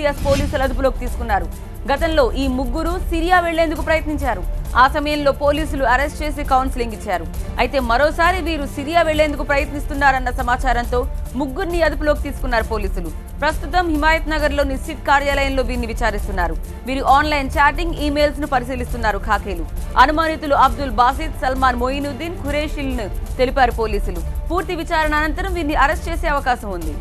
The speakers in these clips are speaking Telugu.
జీసీఎస్ పోలీసులు అదుపులోకి తీసుకున్నారు. గతంలో ఈ ముగ్గురు సిరియా వెళ్లేందుకు ప్రయత్నించారు. ఆ సమయంలో పోలీసులు అరెస్ట్ చేసి కౌన్సిలింగ్ ఇచ్చారు. అయితే మరోసారి వీరు సిరియా వెళ్లేందుకు ప్రయత్నిస్తున్నారన్న సమాచారంతో ముగ్గురిని అదుపులోకి తీసుకున్నారు పోలీసులు. ప్రస్తుతం హిమాయత్ నగర్ లోని సిట్ కార్యాలయంలో వీరిని విచారిస్తున్నారు. వీరు ఆన్లైన్ చాటింగ్, ఈమెయిల్స్ ను పరిశీలిస్తున్నారు ఖాకీలు. అనుమానితులు అబ్దుల్ బాసిద్, సల్మాన్ మొయినుద్దీన్, ఖురేషిల్ ను తెలిపారు పోలీసులు. పూర్తి విచారణ అనంతరం వీరిని అరెస్ట్ చేసే అవకాశం ఉంది.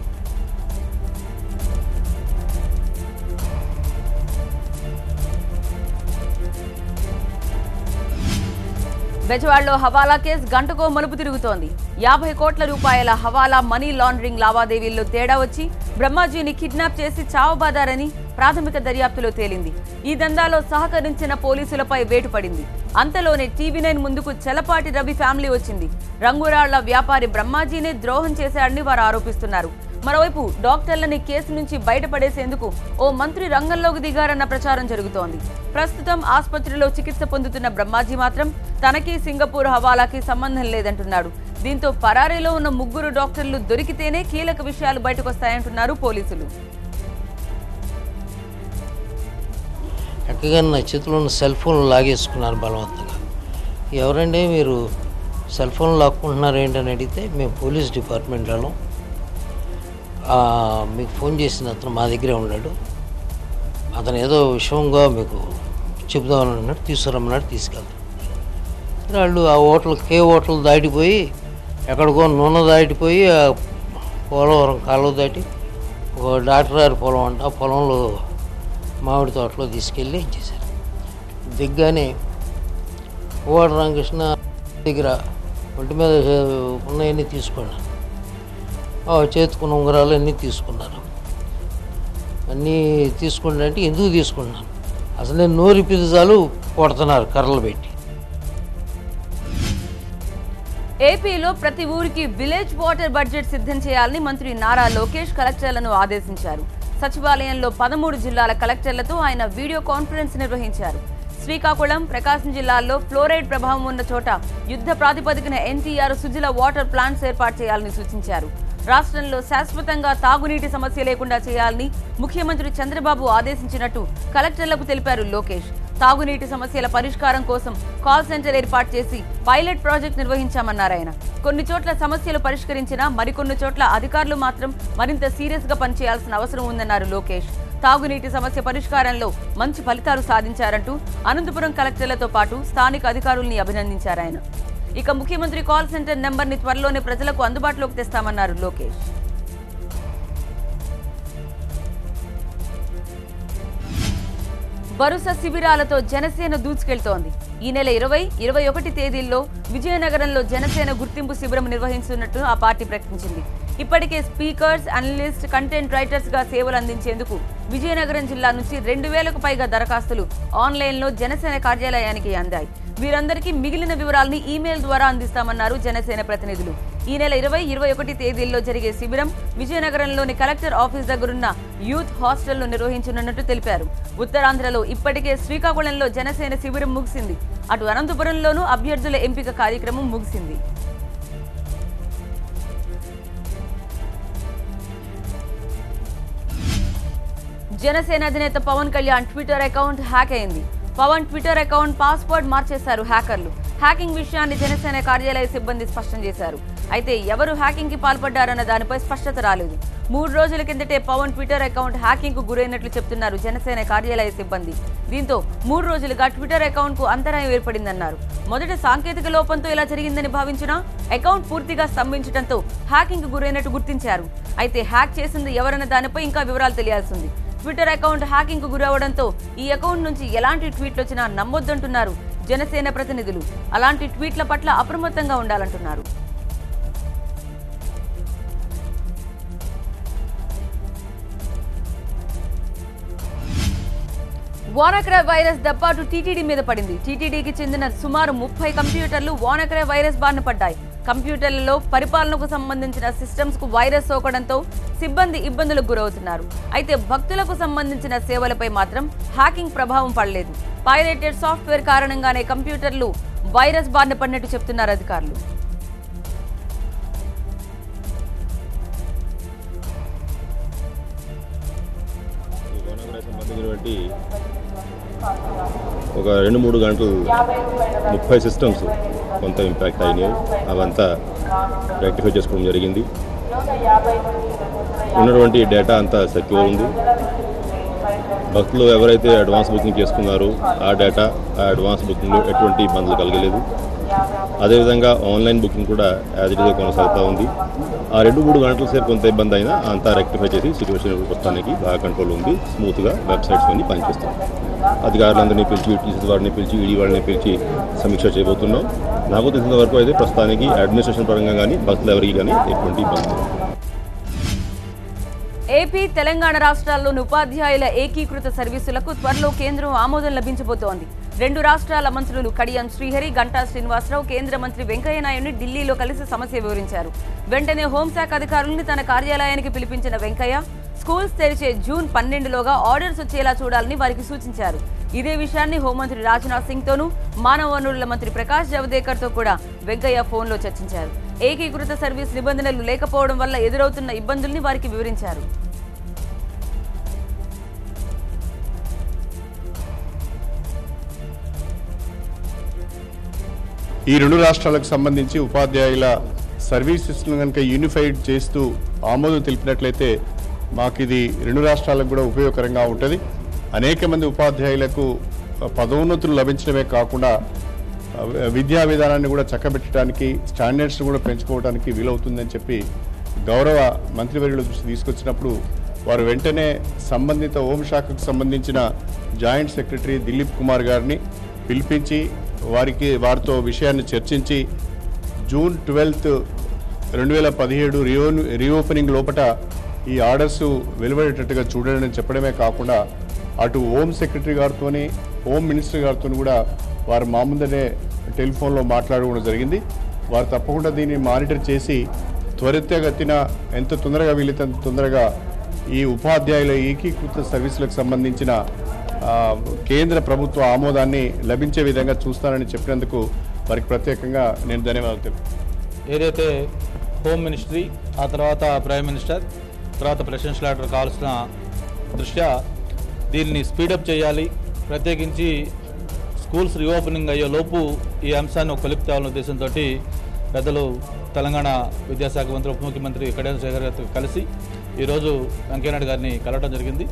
బెజవాడలో హవాలా కేసు గంటకో మలుపు తిరుగుతోంది. 50 కోట్ల రూపాయల హవాలా మనీ లాండరింగ్ లావాదేవీల్లో తేడా వచ్చి బ్రహ్మాజీని కిడ్నాప్ చేసి చావబాదారని ప్రాథమిక దర్యాప్తులో తేలింది. ఈ దందాలో సహకరించిన పోలీసులపై వేటు పడింది. అంతలోనే టీవీ9 ముందుకు చలపాటి రవి ఫ్యామిలీ వచ్చింది. రంగురాళ్ల వ్యాపారి బ్రహ్మాజీనే ద్రోహం చేశాడని వారు ఆరోపిస్తున్నారు. మరోవైపు డాక్టర్లని కేసు నుంచి బయటపడేసేందుకు ఓ మంత్రి రంగంలోకి దిగారన్న ప్రచారం జరుగుతోంది. ప్రస్తుతం ఆసుపత్రిలో చికిత్స పొందుతున్న బ్రహ్మాజీ మాత్రం తనకి సింగపూర్ హవాలాకి సంబంధం లేదంటున్నాడు. దీంతో పరారీలో ఉన్న ముగ్గురు డాక్టర్లు దొరికితేనే కీలక విషయాలు బయటకొస్తాయంటున్నారు పోలీసులు. ఎక్కగా నా చేతిలో ఉన్న సెల్ ఫోన్ లాగేసుకున్నారు బలవంతంగా. ఎవరండి మీరు సెల్ ఫోన్ లాక్కుంటున్నారు ఏంటని అడిగితే మేము పోలీస్ డిపార్ట్మెంట్ వాళ్ళం, మీకు ఫోన్ చేసిన అతను మా దగ్గరే ఉన్నాడు, అతను ఏదో విషయంగా మీకు చెబుదామని అన్నాడు, తీసుకురమ్మన్నాడు, తీసుకెళ్తాం. వాళ్ళు ఆ హోటల్ హోటల్ దాటిపోయి ఎక్కడికో నూనె దాటిపోయి పోలవరం కాలువ దాటి ఒక డాక్టర్ గారి పొలం అంట, ఆ పొలంలో మామిడి తోటలో తీసుకెళ్ళి ఇచ్చేశారు. దిగ్గానే ఓడ రామకృష్ణ దగ్గర ఒంటి మీద ఉన్నాయన్నీ తీసుకున్నాను, చేతుకున్న ఉంగరాలు అన్నీ తీసుకున్నారు. అన్నీ తీసుకుంటే ఎందుకు తీసుకున్నాను, అసలు నేను నోరి పిజ్జాలు కొడుతున్నారు కర్రలు పెట్టి. ఏపీలో ప్రతి ఊరికి విలేజ్ వాటర్ బడ్జెట్ సిద్ధం చేయాలని మంత్రి నారా లోకేష్ కలెక్టర్లను ఆదేశించారు. సచివాలయంలో 13 జిల్లాల కలెక్టర్లతో ఆయన వీడియో కాన్ఫరెన్స్ నిర్వహించారు. శ్రీకాకుళం, ప్రకాశం జిల్లాల్లో ఫ్లోరైడ్ ప్రభావం ఉన్న చోట యుద్ధ ప్రాతిపదికన ఎన్టీఆర్ సుజల వాటర్ ప్లాంట్స్ ఏర్పాటు చేయాలని సూచించారు. రాష్ట్రంలో శాశ్వతంగా తాగునీటి సమస్య లేకుండా చేయాలని ముఖ్యమంత్రి చంద్రబాబు ఆదేశించినట్టు కలెక్టర్లకు తెలిపారు లోకేష్. తాగునీటి సమస్యల పరిష్కారం కోసం కాల్ సెంటర్ ఏర్పాటు చేసి పైలట్ ప్రాజెక్ట్ నిర్వహించామన్నారు ఆయన. కొన్ని చోట్ల సమస్యలు పరిష్కరించినా మరికొన్ని చోట్ల అధికారులు మాత్రం మరింత సీరియస్ గా పనిచేయాల్సిన అవసరం ఉందన్నారు లోకేష్. తాగునీటి సమస్య పరిష్కారంలో మంచి ఫలితాలు సాధించారంటూ అనంతపురం కలెక్టర్లతో పాటు స్థానిక అధికారుల్ని అభినందించారు ఆయన. ఇక ముఖ్యమంత్రి కాల్ సెంటర్ నెంబర్ని త్వరలోనే ప్రజలకు అందుబాటులోకి తెస్తామన్నారు లోకేష్. వరుస శిబిరాలతో జనసేన దూసుకెళ్తోంది. ఈ నెల 20, 21 తేదీల్లో విజయనగరంలో జనసేన గుర్తింపు శిబిరం నిర్వహిస్తున్నట్టు ఆ పార్టీ ప్రకటించింది. ఇప్పటికే స్పీకర్స్, అనలిస్ట్, కంటెంట్ రైటర్స్ గా సేవలు అందించేందుకు విజయనగరం జిల్లా నుంచి 2000కు పైగా దరఖాస్తులు ఆన్లైన్లో జనసేన కార్యాలయానికి అందాయి. వీరందరికీ మిగిలిన వివరాలని ఈమెయిల్ ద్వారా అందిస్తామన్నారు జనసేన ప్రతినిధులు. ఈ నెల 20, 21 తేదీల్లో జరిగే శిబిరం విజయనగరంలోని కలెక్టర్ ఆఫీస్ దగ్గరున్న యూత్ హాస్టల్లో నిర్వహించనున్నట్టు తెలిపారు. ఉత్తరాంధ్రలో ఇప్పటికే శ్రీకాకుళంలో జనసేన శిబిరం ముగిసింది. అటు అనంతపురంలోనూ అభ్యర్థుల ఎంపిక కార్యక్రమం ముగిసింది. జనసేన అధినేత Pawan Kalyan Twitter account hack అయింది. పవన్ ట్విట్టర్ అకౌంట్ పాస్వర్డ్ మార్చేశారు హ్యాకర్లు. హ్యాకింగ్ విషయాన్ని జనసేన కార్యాలయ సిబ్బంది స్పష్టం చేశారు. అయితే ఎవరు హ్యాకింగ్ కి పాల్పడ్డారన్న దానిపై స్పష్టత రాలేదు. 3 రోజుల కిందటే పవన్ ట్విట్టర్ అకౌంట్ హ్యాకింగ్ కు గురైనట్లు చెప్తున్నారు జనసేన కార్యాలయ సిబ్బంది. దీంతో 3 రోజులుగా ట్విట్టర్ అకౌంట్ కు అంతరాయం ఏర్పడిందన్నారు. మొదట సాంకేతిక లోపంతో ఇలా జరిగిందని భావించినా అకౌంట్ పూర్తిగా స్తంభించడంతో హ్యాకింగ్ కు గురైనట్టు గుర్తించారు. అయితే హ్యాక్ చేసింది ఎవరన్న దానిపై ఇంకా వివరాలు తెలియాల్సింది. ట్విట్టర్ అకౌంట్ హ్యాకింగ్ కు గురవడంతో ఈ అకౌంట్ నుంచి ఎలాంటి ట్వీట్లు వచ్చినా నమ్మొద్దంటున్నారు జనసేన ప్రతినిధులు. అలాంటి ట్వీట్ల పట్ల అప్రమత్తంగా ఉండాలంటున్నారు. వానాక్రాయ్ వైరస్ దెబ్బటు టీటీడీ మీద పడింది. టీటీడీకి చెందిన సుమారు 30 కంప్యూటర్లు వానాక్రాయ్ వైరస్ బారిన పడ్డాయి. కంప్యూటర్లలో పరిపాలనకు సంబంధించిన సిస్టమ్స్ కు వైరస్ సోకడంతో సిబ్బంది ఇబ్బందులకు గురవుతున్నారు. అయితే భక్తులకు సంబంధించిన సేవలపై మాత్రం హ్యాకింగ్ ప్రభావం పడలేదు. పైరేటెడ్ సాఫ్ట్వేర్ కారణంగానే కంప్యూటర్లు వైరస్ బారిన పడినట్టు చెప్తున్నారు అధికారులు. సంబంధించినటువంటి ఒక 2-3 గంటలు 30 సిస్టమ్స్ కొంత ఇంపాక్ట్ అయినాయి. అవంతా రెక్టిఫై చేసుకోవడం జరిగింది. ఉన్నటువంటి డేటా అంతా సెక్యూర్ ఉంది. భక్తులు ఎవరైతే అడ్వాన్స్ బుకింగ్ చేసుకున్నారో ఆ డేటా ఆ అడ్వాన్స్ బుకింగ్లో ఎటువంటి ఇబ్బందులు కలగలేదు. అదేవిధంగా ఆన్లైన్ బుకింగ్ కూడా యాజ్ ఇట్ ఈస్గా కొనసాగుతూ ఉంది. ఆ 2-3 గంటల సేపు కొంత ఇబ్బంది అయినా అంతా రెక్టిఫై చేసి సిచ్యువేషన్ ప్రస్తుతానికి బాగా కంట్రోల్ ఉంది. స్మూత్గా వెబ్సైట్స్ అన్ని పనిచేస్తాం. అధికారులందరినీ పిలిచి, టీసీ వారిని పిలిచి, ఈడీ వాళ్ళని పిలిచి సమీక్ష చేయబోతున్నాం. నాకు తెలిసిన వరకు అయితే ప్రస్తుతానికి అడ్మినిస్ట్రేషన్ పరంగా కానీ భక్తులు ఎవరికి కానీ ఎటువంటి ఇబ్బంది లేదు. ఏపీ, తెలంగాణ రాష్ట్రాల్లోని ఉపాధ్యాయుల ఏకీకృత సర్వీసులకు త్వరలో కేంద్రం ఆమోదం లభించబోతోంది. 2 రాష్ట్రాల మంత్రులు కడియం శ్రీహరి, గంటా శ్రీనివాసరావు కేంద్ర మంత్రి వెంకయ్య నాయుడిని ఢిల్లీలో కలిసి సమస్య వివరించారు. వెంటనే హోంశాఖ అధికారులను తన కార్యాలయానికి పిలిపించిన వెంకయ్య స్కూల్స్ తెరిచే జూన్ 12లోగా ఆర్డర్స్ వచ్చేలా చూడాలని వారికి సూచించారు. ఇదే విషయాన్ని హోంమంత్రి రాజ్నాథ్ సింగ్ తోనూ, మానవ వనరుల మంత్రి ప్రకాష్ జవదేకర్ తో కూడా వెంకయ్య ఫోన్లో చర్చించారు. ఏకీకృత సర్వీస్ నిబంధనలు లేకపోవడం వల్ల ఎదురవుతున్న ఇబ్బందుల్ని వారికి వివరించారు. ఈ 2 రాష్ట్రాలకు సంబంధించి ఉపాధ్యాయుల సర్వీసెస్ను కనుక యూనిఫైడ్ చేస్తూ ఆమోదం తెలిపినట్లయితే మాకు ఇది 2 రాష్ట్రాలకు కూడా ఉపయోగకరంగా ఉంటుంది. అనేక మంది ఉపాధ్యాయులకు పదోన్నతులు లభించడమే కాకుండా విద్యా విధానాన్ని కూడా చక్కబెట్టడానికి, స్టాండర్డ్స్ను కూడా పెంచుకోవడానికి వీలవుతుందని చెప్పి గౌరవ మంత్రివర్యుల దృష్టి తీసుకొచ్చినప్పుడు వారు వెంటనే సంబంధిత హోంశాఖకు సంబంధించిన జాయింట్ సెక్రటరీ దిలీప్ కుమార్ గారిని పిలిపించి వారితో విషయాన్ని చర్చించి జూన్ 12, 2017 రీఓపెనింగ్ లోపల ఈ ఆర్డర్స్ వెలువడేటట్టుగా చూడండి అని చెప్పడమే కాకుండా అటు హోమ్ సెక్రటరీ గారితో, హోమ్ మినిస్టర్ గారితో కూడా వారు మా ముందనే టెలిఫోన్లో మాట్లాడుకోవడం జరిగింది. వారు తప్పకుండా దీన్ని మానిటర్ చేసి త్వరితగతిన ఎంత తొందరగా వీలైతే అంత తొందరగా ఈ ఉపాధ్యాయుల ఏకీకృత సర్వీసులకు సంబంధించిన కేంద్ర ప్రభుత్వ ఆమోదాన్ని లభించే విధంగా చూస్తానని చెప్పినందుకు వారికి ప్రత్యేకంగా నేను ధన్యవాదాలు తెలుపుతున్నాను. ఏదైతే హోమ్ మినిస్ట్రీ, ఆ తర్వాత ప్రైమ్ మినిస్టర్, తర్వాత ప్రెసిడెన్షియల్ ఆర్డర్ కావాల్సిన దృష్ట్యా దీన్ని స్పీడప్ చేయాలి. ప్రత్యేకించి స్కూల్స్ రీఓపెనింగ్ అయ్యే లోపు ఈ అంశాన్ని ఒక కొలిపి తేవాలనే ఉద్దేశంతో పెద్దలు తెలంగాణ విద్యాశాఖ మంత్రి, ఉప ముఖ్యమంత్రి కడియం శ్రీహరి గారితో కలిసి ఈరోజు వెంకయ్యనాయుడు గారిని కలవడం జరిగింది.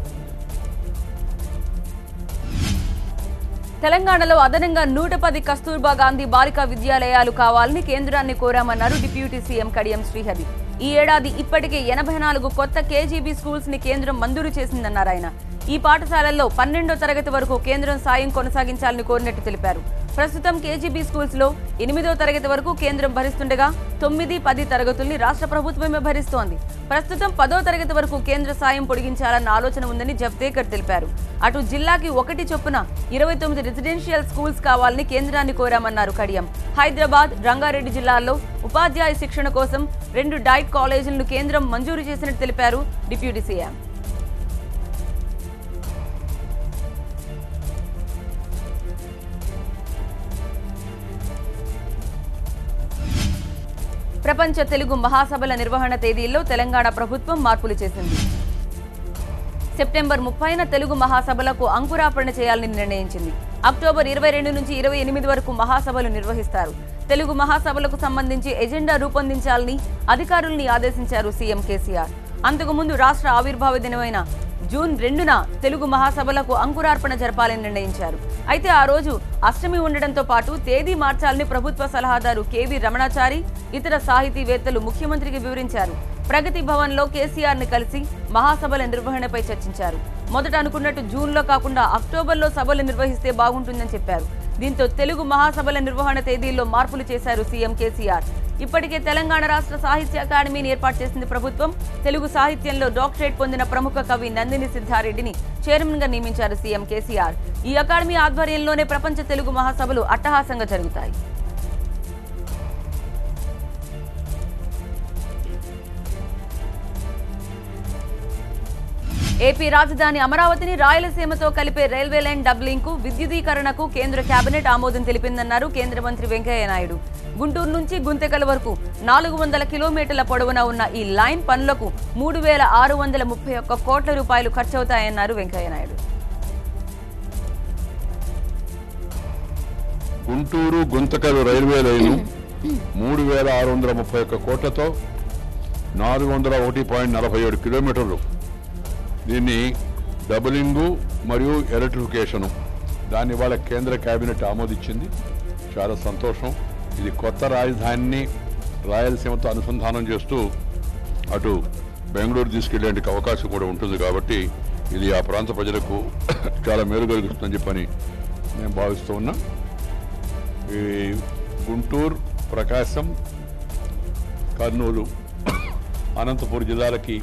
తెలంగాణలో అదనంగా 110 కస్తూర్బా గాంధీ బాలికా విద్యాలయాలు కావాలని కేంద్రాన్ని కోరామన్నారు డిప్యూటీ సీఎం కడియం శ్రీహరి. ఈ ఏడాది ఇప్పటికే 84 కొత్త కేజీబీ స్కూల్స్ ని కేంద్రం మంజూరు చేసిందన్నారు ఆయన. ఈ పాఠశాలల్లో 12వ తరగతి వరకు కేంద్రం సాయం కొనసాగించాలని కోరినట్టు తెలిపారు. ప్రస్తుతం కేజీబీ స్కూల్స్ లో 8వ తరగతి వరకు కేంద్రం భరిస్తుండగా 9, 10 తరగతుల్ని రాష్ట్ర ప్రభుత్వమే భరిస్తోంది. ప్రస్తుతం 10వ తరగతి వరకు కేంద్ర సాయం పొడిగించాలన్న ఆలోచన ఉందని జవదేకర్ తెలిపారు. అటు జిల్లాకి 1 చొప్పున 29 రెసిడెన్షియల్ స్కూల్స్ కావాలని కేంద్రాన్ని కోరామన్నారు కడియం. హైదరాబాద్, రంగారెడ్డి జిల్లాల్లో ఉపాధ్యాయ శిక్షణ కోసం 2 డైట్ కాలేజీలను కేంద్రం మంజూరు చేసినట్టు తెలిపారు డిప్యూటీ సీఎం. ప్రపంచ తెలుగు మహాసభల నిర్వహణ తేదీల్లో తెలంగాణ ప్రభుత్వం మార్పులు చేసింది. సెప్టెంబర్ 30న తెలుగు మహాసభలకు అంకురార్పణ చేయాలని నిర్ణయించింది. అక్టోబర్ 22 నుంచి 28 వరకు మహాసభలు నిర్వహిస్తారు. తెలుగు మహాసభలకు సంబంధించి ఎజెండా రూపొందించాలని అధికారుల్ని ఆదేశించారు సీఎం కేసీఆర్. అంతకుముందు రాష్ట్ర ఆవిర్భావ దినమైన జూన్ 2న తెలుగు మహాసభలకు అంకురార్పణ జరపాలని నిర్ణయించారు. అయితే ఆ రోజు అష్టమి ఉండడంతో పాటు తేదీ మార్చాలని ప్రభుత్వ సలహాదారు కేవీ రమణాచారి, ఇతర సాహితీవేత్తలు ముఖ్యమంత్రికి వివరించారు. ప్రగతి భవన్లో కేసీఆర్ని కలిసి మహాసభల నిర్వహణపై చర్చించారు. మొదట అనుకున్నట్టు జూన్లో కాకుండా అక్టోబర్లో సభలు నిర్వహిస్తే బాగుంటుందని చెప్పారు. దీంతో తెలుగు మహాసభల నిర్వహణ తేదీల్లో మార్పులు చేశారు సీఎం కేసీఆర్. ఇప్పటికే తెలంగాణ రాష్ట్ర సాహిత్య అకాడమీని ఏర్పాటు చేసింది ప్రభుత్వం. తెలుగు సాహిత్యంలో డాక్టరేట్ పొందిన ప్రముఖ కవి నందిని సిద్ధారెడ్డిని చైర్మన్ గా నియమించారు సీఎం కేసీఆర్. ఈ అకాడమీ ఆధ్వర్యంలోనే ప్రపంచ తెలుగు మహాసభలు అట్టహాసంగా జరుగుతాయి. ఏపీ రాజధాని అమరావతిని రాయలసీమతో కలిపే రైల్వే లైన్ డబ్లింగ్కు, విద్యుదీకరణకు కేంద్ర కేబినెట్ ఆమోదం తెలిపిందన్నారు కేంద్ర మంత్రి వెంకయ్య నాయుడు. గుంటూరు నుంచి గుంతకల్ వరకు 400 కిలోమీటర్ల పొడవున ఉన్న ఈ లైన్ పనులకు 3,631 కోట్ల రూపాయలు ఖర్చవుతాయన్నారు వెంకయ్య నాయుడు. గుంటూరు గుంతకల్ రైల్వే లైను 3,631 కోట్లతో 401.47 కిలోమీటర్లు. దీన్ని డబులింగు మరియు ఎలక్ట్రిఫికేషను దాన్ని ఇవాళ కేంద్ర కేబినెట్ ఆమోదించింది. చాలా సంతోషం. ఇది కొత్త రాజధానిని రాయలసీమతో అనుసంధానం చేస్తూ అటు బెంగళూరు తీసుకెళ్లేందుకు అవకాశం కూడా ఉంటుంది. కాబట్టి ఇది ఆ ప్రాంత ప్రజలకు చాలా మేలు కలుగుతుందని చెప్పని నేను భావిస్తూ ఉన్నా. ఈ గుంటూరు, ప్రకాశం, కర్నూలు, అనంతపురం జిల్లాలకి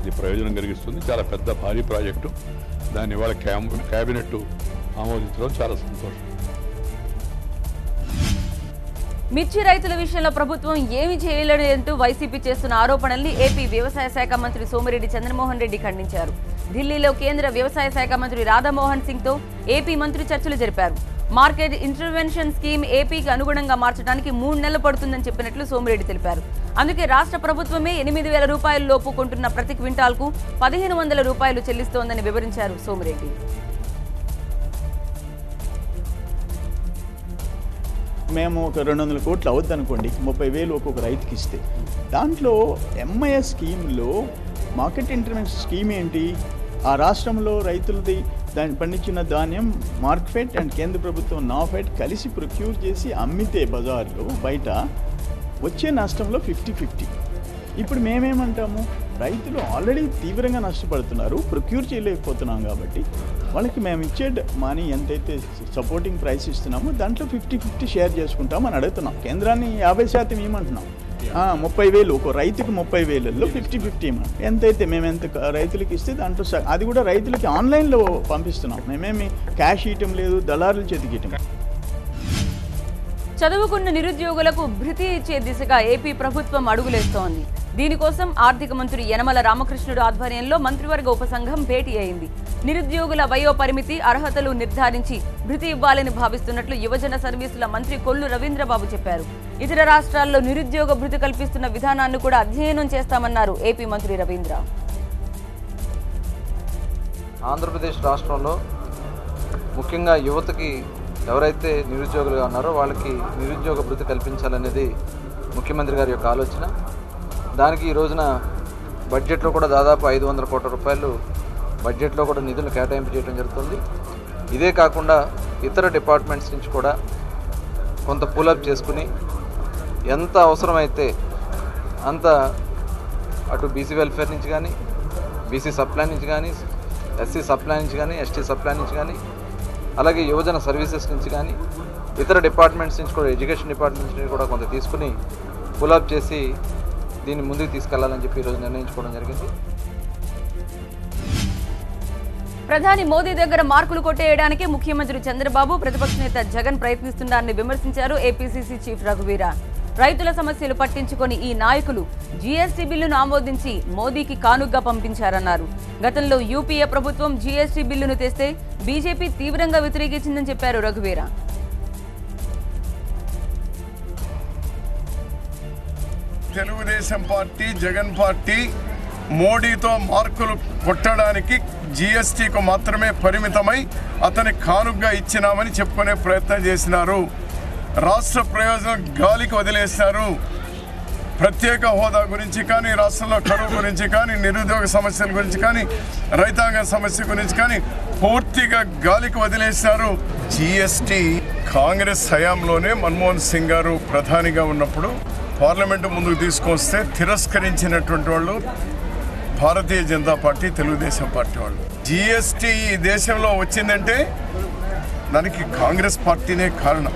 ఇది ప్రయోజనం కలిగిస్తుంది. చాలా పెద్ద భారీ ప్రాజెక్టు. దాన్ని ఇవాళ కేబినెట్ ఆమోదించడం చాలా సంతోషం. మిర్చి రైతుల విషయంలో ప్రభుత్వం ఏమీ చేయలేదంటూ వైసీపీ చేస్తున్న ఆరోపణల్ని ఏపీ వ్యవసాయ శాఖ మంత్రి సోమిరెడ్డి చంద్రమోహన్ రెడ్డి ఖండించారు. ఢిల్లీలో కేంద్ర వ్యవసాయ శాఖ మంత్రి రాధామోహన్ సింగ్ తో ఏపీ మంత్రి చర్చలు జరిపారు. మార్కెట్ ఇంటర్వెన్షన్ స్కీమ్ ఏపీకి అనుగుణంగా మార్చడానికి 3 నెలలు పడుతుందని చెప్పినట్లు సోమిరెడ్డి తెలిపారు. అందుకే రాష్ట్ర ప్రభుత్వమే 8,000 రూపాయల లోపు కొంటున్న ప్రతి క్వింటాల్కు 1,500 రూపాయలు చెల్లిస్తోందని వివరించారు సోమిరెడ్డి. మేము ఒక 200 కోట్లు అవుద్ది అనుకోండి, 30,000 ఒక్కొక్క రైతుకి ఇస్తే దాంట్లో ఎంఐఎస్ స్కీమ్లో మార్కెట్ ఇంటర్వెన్షన్ స్కీమ్ ఏంటి? ఆ రాష్ట్రంలో రైతులది దాన్ని పండించిన ధాన్యం మార్కెట్ అండ్ కేంద్ర ప్రభుత్వం నాఫెడ్ కలిసి ప్రొక్యూర్ చేసి అమ్మితే బజార్లో బయట వచ్చే నష్టంలో 50-50. ఇప్పుడు మేమేమంటాము, రైతులు ఆల్రెడీ తీవ్రంగా నష్టపడుతున్నారు, ప్రొక్యూర్ చేయలేకపోతున్నాం కాబట్టి వాళ్ళకి మేము ఇచ్చే మనీ ఎంతైతే సపోర్టింగ్ ప్రైస్ ఇస్తున్నామో దాంట్లో 50-50 షేర్ చేసుకుంటామని అడుగుతున్నాం. కేంద్రాన్ని 50% ఇవ్వమంటున్నాం. 30,000 ఒక రైతుకి 30,000లో 50-50 ఇవ్వమంటాం. ఎంతైతే మేము ఎంత రైతులకి ఇస్తే దాంట్లో అది కూడా రైతులకి ఆన్లైన్లో పంపిస్తున్నాం. మేమేమి క్యాష్ ఇవ్వటం లేదు, దళారుల చేతికి ఇవ్వటం. చదువుకున్న నిరుద్యోగులకు భృతి ఇచ్చే దిశగా ఏపీ ప్రభుత్వం అడుగులేస్తోంది. దీనికోసం ఆర్థిక మంత్రి యనమల రామకృష్ణుడు ఆధ్వర్యంలో మంత్రివర్గ ఉపసంఘం భేటీ అయింది. నిరుద్యోగుల వయో పరిమితి, అర్హతలు నిర్ధారించి భృతి ఇవ్వాలని భావిస్తున్నట్లు యువజన సర్వీసుల మంత్రి కొల్లు రవీంద్రబాబు చెప్పారు. ఇతర రాష్ట్రాల్లో నిరుద్యోగ భృతి కల్పిస్తున్న విధానాన్ని కూడా అధ్యయనం చేస్తామన్నారు ఏపీ మంత్రి రవీంద్ర. ఆంధ్రప్రదేశ్ రాష్ట్రంలో ముఖ్యంగా యువతకి ఎవరైతే నిరుద్యోగులుగా ఉన్నారో వాళ్ళకి నిరుద్యోగ భృతి కల్పించాలనేది ముఖ్యమంత్రి గారి యొక్క ఆలోచన. దానికి ఈ రోజున బడ్జెట్లో కూడా దాదాపు 500 కోట్ల రూపాయలు బడ్జెట్లో కూడా నిధులు కేటాయింపు చేయడం జరుగుతుంది. ఇదే కాకుండా ఇతర డిపార్ట్మెంట్స్ నుంచి కూడా కొంత పూలప్ చేసుకుని ఎంత అవసరమైతే అంత అటు బీసీ వెల్ఫేర్ నుంచి కానీ, బీసీ సప్లై నుంచి కానీ, ఎస్సీ సప్లై నుంచి కానీ, ఎస్టీ సప్లై నుంచి కానీ, అలాగే యువజన సర్వీసెస్ నుంచి కానీ, ఇతర డిపార్ట్మెంట్స్ నుంచి కూడా, ఎడ్యుకేషన్ డిపార్ట్మెంట్స్ నుంచి కూడా కొంత తీసుకుని పులప్ చేసి దీన్ని ముందుకు తీసుకెళ్లాలని చెప్పి ఈరోజు నిర్ణయించుకోవడం జరిగింది. ప్రధాని మోదీ దగ్గర మార్కులు కొట్టేయడానికి ముఖ్యమంత్రి చంద్రబాబు, ప్రతిపక్ష నేత జగన్ ప్రయత్నిస్తున్నారని విమర్శించారు ఏపీసీసీ చీఫ్ రఘువీర. రైతుల సమస్యలు పట్టించుకొని ఈ నాయకులు జీఎస్టీ బిల్లును ఆమోదించి మోదీకి కానుగ్గా పంపించారన్నారు. గతంలో యూపీఏ ప్రభుత్వం జీఎస్టీ బిల్లును తెస్తే బీజేపీ తీవ్రంగా వ్యతిరేకించిందని చెప్పారు రఘువీర. తెలుగుదేశం పార్టీ, జగన్ పార్టీ మోడీతో మార్కులు కొట్టడానికి జీఎస్టీకు మాత్రమే పరిమితమై అతని కానుగ్గా ఇచ్చినామని చెప్పుకునే ప్రయత్నం చేసినారు. రాష్ట్ర ప్రయోజనం గాలికి వదిలేసినారు. ప్రత్యేక హోదా గురించి కానీ, రాష్ట్రంలో కరువు గురించి కానీ, నిరుద్యోగ సమస్యల గురించి కానీ, రైతాంగ సమస్య గురించి కానీ పూర్తిగా గాలికి వదిలేసినారు. జీఎస్టీ కాంగ్రెస్ హయాంలోనే మన్మోహన్ సింగ్ గారు ప్రధానిగా ఉన్నప్పుడు పార్లమెంటు ముందుకు తీసుకొస్తే తిరస్కరించినటువంటి వాళ్ళు భారతీయ జనతా పార్టీ, తెలుగుదేశం పార్టీ వాళ్ళు. జీఎస్టీ ఈ దేశంలో వచ్చిందంటే దానికి కాంగ్రెస్ పార్టీనే కారణం.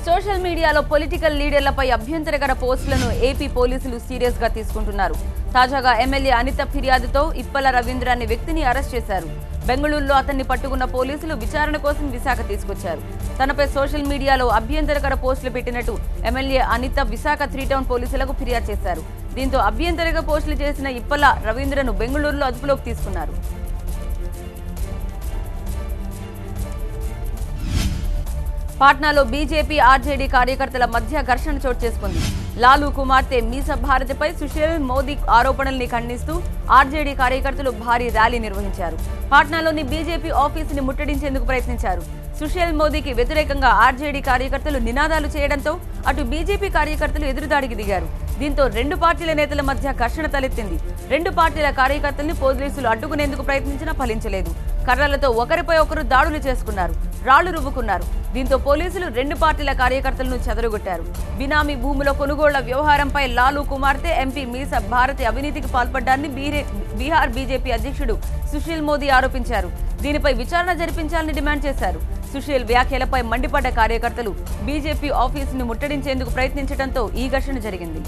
సోషల్ మీడియాలో పొలిటికల్ లీడర్లపై అభ్యంతరకర పోస్టులను ఏపీ పోలీసులు సీరియస్ గా తీసుకుంటున్నారు. తాజాగా ఎమ్మెల్యే అనిత ఫిర్యాదుతో ఇప్పల రవీంద్ర అనే వ్యక్తిని అరెస్ట్ చేశారు. బెంగళూరులో అతన్ని పట్టుకున్న పోలీసులు విచారణ కోసం విశాఖ తీసుకొచ్చారు. తనపై సోషల్ మీడియాలో అభ్యంతరకర పోస్టులు పెట్టినట్టు ఎమ్మెల్యే అనిత విశాఖ 3 టౌన్ పోలీసులకు ఫిర్యాదు చేశారు. దీంతో అభ్యంతరకర పోస్టులు చేసిన ఇప్పల రవీంద్రను బెంగళూరులో అదుపులోకి తీసుకున్నారు. పాట్నాలో బీజేపీ, ఆర్జేడీ కార్యకర్తల మధ్య ఘర్షణ చోటు చేసుకుంది. లాలూ కుమార్తె మీసా భారతిపై సుశీల్ మోదీ ఆరోపణల్ని ఖండిస్తూ ఆర్జేడీ కార్యకర్తలు భారీ ర్యాలీ నిర్వహించారు. పాట్నాలోని బీజేపీ ఆఫీసుని ముట్టడించేందుకు ప్రయత్నించారు. సుశీల్ మోదీకి వ్యతిరేకంగా ఆర్జేడీ కార్యకర్తలు నినాదాలు చేయడంతో అటు బీజేపీ కార్యకర్తలు ఎదురుదాడికి దిగారు. దీంతో రెండు పార్టీల నేతల మధ్య ఘర్షణ తలెత్తింది. రెండు పార్టీల కార్యకర్తల్ని పోలీసులు అడ్డుకునేందుకు ప్రయత్నించినా ఫలించలేదు. కర్రలతో ఒకరిపై ఒకరు దాడులు చేసుకున్నారు, రాళ్లు రువ్వుకున్నారు. దీంతో పోలీసులు రెండు పార్టీల కార్యకర్తలను చెదరగొట్టారు. బినామీ భూముల కొనుగోళ్ల వ్యవహారంపై లాలూ కుమార్తె ఎంపీ మీసా భారతి అవినీతికి పాల్పడ్డారని బీహార్ బీజేపీ అధ్యక్షుడు సుశీల్ మోదీ ఆరోపించారు. దీనిపై విచారణ జరిపించాలని డిమాండ్ చేశారు. సుశీల్ వ్యాఖ్యలపై మండిపడ్డ కార్యకర్తలు బీజేపీ ఆఫీసును ముట్టడించేందుకు ప్రయత్నించడంతో ఈ ఘర్షణ జరిగింది.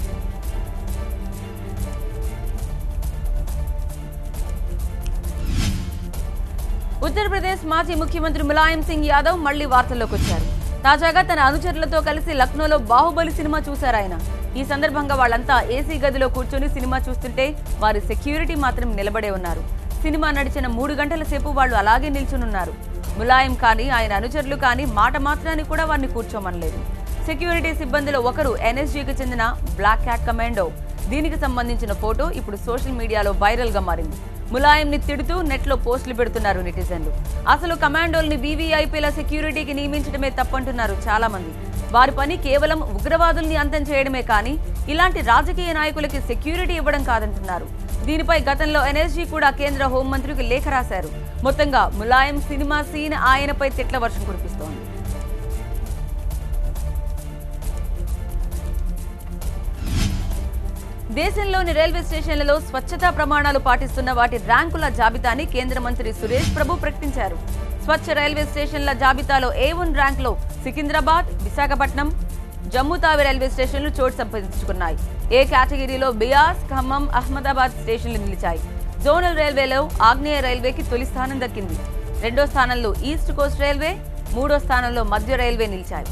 ఉత్తరప్రదేశ్ మాజీ ముఖ్యమంత్రి ములాయం సింగ్ యాదవ్ మళ్లీ వార్తల్లోకి వచ్చారు. తాజాగా తన అనుచరులతో కలిసి లక్నోలో బాహుబలి సినిమా చూశారాయన. ఈ సందర్భంగా వాళ్ళంతా ఏసీ గదిలో కూర్చొని సినిమా చూస్తుంటే వారి సెక్యూరిటీ మాత్రం నిలబడే ఉన్నారు. సినిమా నడిచిన 3 గంటల సేపు వాళ్ళు అలాగే నిల్చునున్నారు. ములాయం కానీ ఆయన అనుచరులు కానీ మాట మాత్రాన్ని కూడా వారిని కూర్చోమనలేదు. సెక్యూరిటీ సిబ్బందిలో ఒకరు ఎన్ఎస్జీకి చెందిన బ్లాక్ క్యాట్ కమాండో. దీనికి సంబంధించిన ఫోటో ఇప్పుడు సోషల్ మీడియాలో వైరల్ గా మారింది. ములాయంని తిడుతూ నెట్లో పోస్టులు పెడుతున్నారు నెటిజన్లు. అసలు కమాండోల్ని వీవీఐపీల సెక్యూరిటీకి నియమించడమే తప్పంటున్నారు చాలా మంది. వారి పని కేవలం ఉగ్రవాదుల్ని అంతం చేయడమే కానీ ఇలాంటి రాజకీయ నాయకులకి సెక్యూరిటీ ఇవ్వడం కాదంటున్నారు. దీనిపై గతంలో ఎన్ఎస్జీ కూడా కేంద్ర హోంమంత్రికి లేఖ రాశారు. మొత్తంగా ములాయం సినిమా సీన్ ఆయనపై తిట్ల వర్షం కురిపిస్తోంది. దేశంలోని రైల్వే స్టేషన్లలో స్వచ్ఛతా ప్రమాణాలు పాటిస్తున్న వాటి ర్యాంకుల జాబితాని కేంద్ర మంత్రి సురేష్ ప్రభు ప్రకటించారు. స్వచ్ఛ రైల్వే స్టేషన్ల జాబితాలో A1 ర్యాంక్లో సికింద్రాబాద్, విశాఖపట్నం, జమ్మూ తావి రైల్వే స్టేషన్లు చోటు సంపాదించుకున్నాయి. ఏ కేటగిరీలో బియాస్, ఖమ్మం, అహ్మదాబాద్ స్టేషన్లు నిలిచాయి. జోనల్ రైల్వేలో ఆగ్నేయ రైల్వేకి తొలి స్థానం దక్కింది. రెండో స్థానంలో ఈస్ట్ కోస్ట్ రైల్వే, మూడో స్థానంలో మధ్య రైల్వే నిలిచాయి.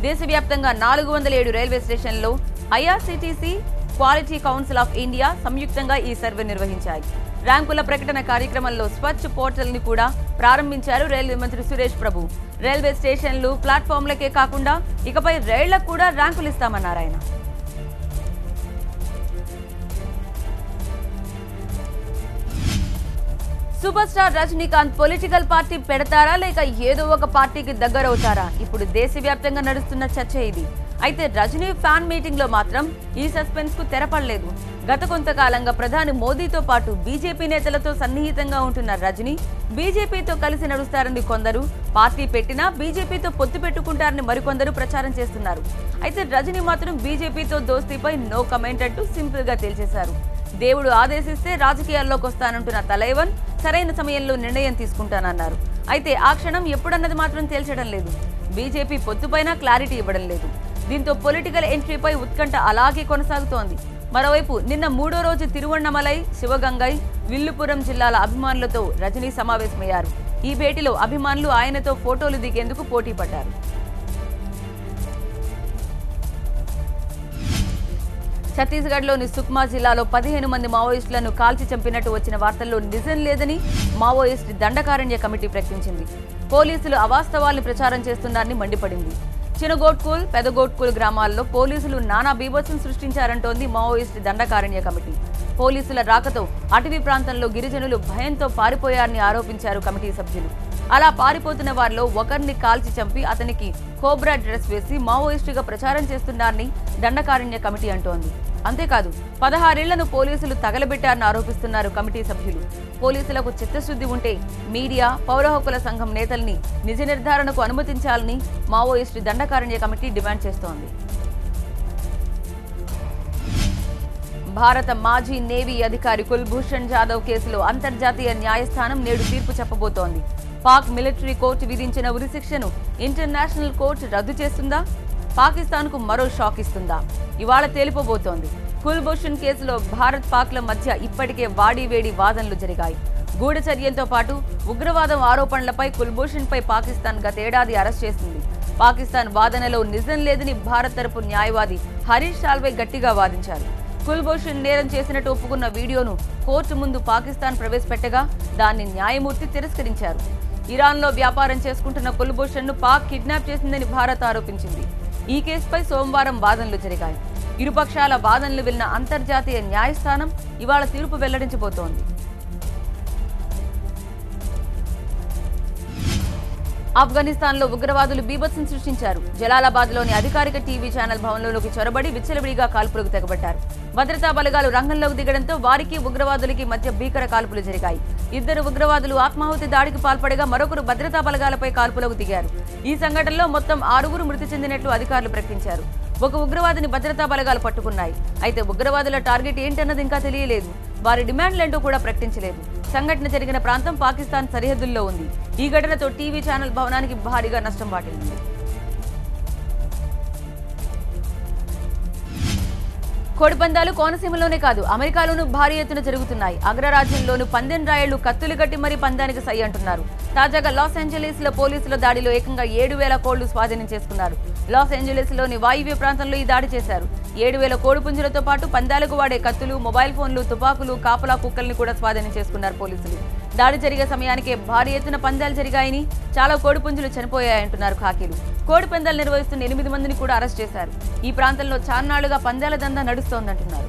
దేశవ్యాప్తంగా 407 రైల్వే స్టేషన్లలో IRCTC, quality council of India సంయుక్తంగా ఈ సర్వే నిర్వహించాయి. ర్యాంకుల ప్రకటన కార్యక్రమంలో స్వచ్ఛ పోర్టల్ ని కూడా ప్రారంభించారు రైల్వే మంత్రి సురేష్ ప్రభు. రైల్వే స్టేషన్లు, ప్లాట్ఫామ్లకే కాకుండా ఇకపై రైళ్లకు కూడా ర్యాంకులు ఇస్తామన్నారు ఆయన. Super star Rajinikanth political party పెడతారా లేక ఏదో ఒక పార్టీకి దగ్గరవుతారా? ఇప్పుడు దేశవ్యాప్తంగా నడుస్తున్న చర్చ ఇది. అయితే రజనీ ఫ్యాన్ మీటింగ్ లో మాత్రం ఈ సస్పెన్స్ కు తెరపడలేదు. గత కొంతకాలంగా ప్రధాని మోదీతో పాటు బీజేపీ నేతలతో సన్నిహితంగా ఉంటున్న రజనీ బీజేపీతో కలిసి నడుస్తారని కొందరు, పార్టీ పెట్టినా బీజేపీతో పొత్తు పెట్టుకుంటారని మరికొందరు ప్రచారం చేస్తున్నారు. అయితే రజనీ మాత్రం బీజేపీతో దోస్తీపై నో కమెంట్ అంటూ సింపుల్ గా తేల్చేశారు. దేవుడు ఆదేశిస్తే రాజకీయాల్లోకి వస్తానంటున్న తలైవన్ సరైన సమయంలో నిర్ణయం తీసుకుంటానన్నారు. అయితే ఆ క్షణం ఎప్పుడన్నది మాత్రం తేల్చడం లేదు. బీజేపీ పొత్తుపైన క్లారిటీ ఇవ్వడం లేదు. దీంతో పొలిటికల్ ఎంట్రీపై ఉత్కంఠ అలాగే కొనసాగుతోంది. మరోవైపు నిన్న 3వ రోజు తిరువణ్ణమలై, శివగంగై, విల్లుపురం జిల్లాల అభిమానులతో రజనీ సమావేశమయ్యారు. ఈ భేటీలో అభిమానులు ఆయనతో ఫోటోలు దిగేందుకు పోటీ పడ్డారు. ఛత్తీస్గఢ్లోని సుక్మా జిల్లాలో 15 మంది మావోయిస్టులను కాల్చి చంపినట్టు వచ్చిన వార్తల్లో నిజం లేదని మావోయిస్ట్ దండకారణ్య కమిటీ ప్రకటించింది. పోలీసులు అవాస్తవాల్ని ప్రచారం చేస్తున్నారని మండిపడింది. చినగోట్కూల్, పెదగోట్కూల్ గ్రామాల్లో పోలీసులు నానా బీభత్సం సృష్టించారంటోంది మావోయిస్ట్ దండకారణ్య కమిటీ. పోలీసుల రాకతో అటవీ ప్రాంతంలో గిరిజనులు భయంతో పారిపోయారని ఆరోపించారు కమిటీ సభ్యులు. అలా పారిపోతున్న వారిలో ఒకరిని కాల్చి చంపి అతనికి కోబ్రా డ్రెస్ వేసి మావోయిస్టుగా ప్రచారం చేస్తున్నారని దండకారణ్య కమిటీ అంటోంది. అంతేకాదు 16 ఇళ్లను పోలీసులు తగలబెట్టారని ఆరోపిస్తున్నారు కమిటీ సభ్యులు. పోలీసులకు చిత్తశుద్ధి ఉంటే మీడియా, పౌర హక్కుల సంఘం నేతల్ని నిజ నిర్ధారణకు అనుమతించాలని మావోయిస్టు దండకారణ్య కమిటీ డిమాండ్ చేస్తోంది. భారత మాజీ నేవీ అధికారి కుల్భూషణ్ జాదవ్ కేసులో అంతర్జాతీయ న్యాయస్థానం నేడు తీర్పు చెప్పబోతోంది. పాక్ మిలిటరీ కోర్టు విధించిన ఉరిశిక్షను ఇంటర్నేషనల్ కోర్టు రద్దు చేస్తుందా? పాకిస్తాన్కు మరో షాక్ ఇస్తుందా? ఇవాళ తేలిపోబోతోంది. కుల్భూషణ్ కేసులో భారత్, పాక్ల మధ్య ఇప్పటికే వాడివేడి వాదనలు జరిగాయి. గూఢచర్యంతో పాటు ఉగ్రవాదం ఆరోపణలపై కుల్భూషణ్పై పాకిస్తాన్ గతేడాది అరెస్ట్ చేసింది. పాకిస్తాన్ వాదనలో నిజం లేదని భారత్ తరపు న్యాయవాది హరీష్ సాల్వే గట్టిగా వాదించారు. కుల్భూషణ్ నేరం చేసినట్టు ఒప్పుకున్న వీడియోను కోర్టు ముందు పాకిస్తాన్ ప్రవేశపెట్టగా దాన్ని న్యాయమూర్తి తిరస్కరించారు. ఇరాన్లో వ్యాపారం చేసుకుంటున్న కుల్భూషణ్ను పాక్ కిడ్నాప్ చేసిందని భారత్ ఆరోపించింది. ఈ కేసుపై సోమవారం వాదనలు జరిగాయి. ఇరుపక్షాల వాదనలు విన్న అంతర్జాతీయ న్యాయస్థానం ఇవాళ తీర్పు వెల్లడించబోతోంది. ఆఫ్ఘనిస్తాన్లో ఉగ్రవాదులు బీభత్సం సృష్టించారు. జలాలాబాద్లోని అధికారిక టీవీ ఛానల్ భవనంలోకి చొరబడి విచ్చలవిడిగా కాల్పులకు తెగబడ్డారు. భద్రతా బలగాలు రంగంలోకి దిగడంతో వారికి ఉగ్రవాదులకి మధ్య భీకర కాల్పులు జరిగాయి. 2 ఉగ్రవాదులు ఆత్మాహుతి దాడికి పాల్పడగా మరొకరు భద్రతా బలగాలపై కాల్పులకు దిగారు. ఈ సంఘటనలో మొత్తం 6 మృతి చెందినట్లు అధికారులు ప్రకటించారు. ఒక ఉగ్రవాదిని భద్రతా బలగాలు పట్టుకున్నాయి. అయితే ఉగ్రవాదుల టార్గెట్ ఏంటన్నది ఇంకా తెలియలేదు. వారి డిమాండ్లేంటో కూడా ప్రకటించలేదు. సంఘటన జరిగిన ప్రాంతం పాకిస్తాన్ సరిహద్దుల్లో ఉంది. ఈ ఘటనతో టీవీ ఛానల్ భవనానికి భారీగా నష్టం వాటిల్లింది. కోడిపందాలు కోనసీమలోనే కాదు అమెరికాలోనూ భారీ ఎత్తున జరుగుతున్నాయి. అగ్రరాజ్యంలోనూ పందెం రాయళ్లు కత్తులు కట్టి మరీ పందానికి సై అంటున్నారు. తాజాగా లాస్ ఏంజలీస్ లో పోలీసుల దాడిలో ఏకంగా 7,000 కోళ్లు స్వాధీనం చేసుకున్నారు. లాస్ ఏంజలీస్ లోని వాయువ్య ప్రాంతంలో ఈ దాడి చేశారు. 7,000 కోడి పుంజులతో పాటు పందాలకు వాడే కత్తులు, మొబైల్ ఫోన్లు, తుపాకులు, కాపలా కుక్కల్ని కూడా స్వాధీనం చేసుకున్నారు పోలీసులు. దాడి జరిగే సమయానికే భారీ ఎత్తున పందాలు జరిగాయని, చాలా కోడి పుంజులు చనిపోయాయంటున్నారు ఖాకీలు. కోడి పందాలు నిర్వహిస్తున్న 8 మందిని కూడా అరెస్ట్ చేశారు. ఈ ప్రాంతంలో చాన్నాళ్లుగా పందాల దందా నడుస్తోందంటున్నారు.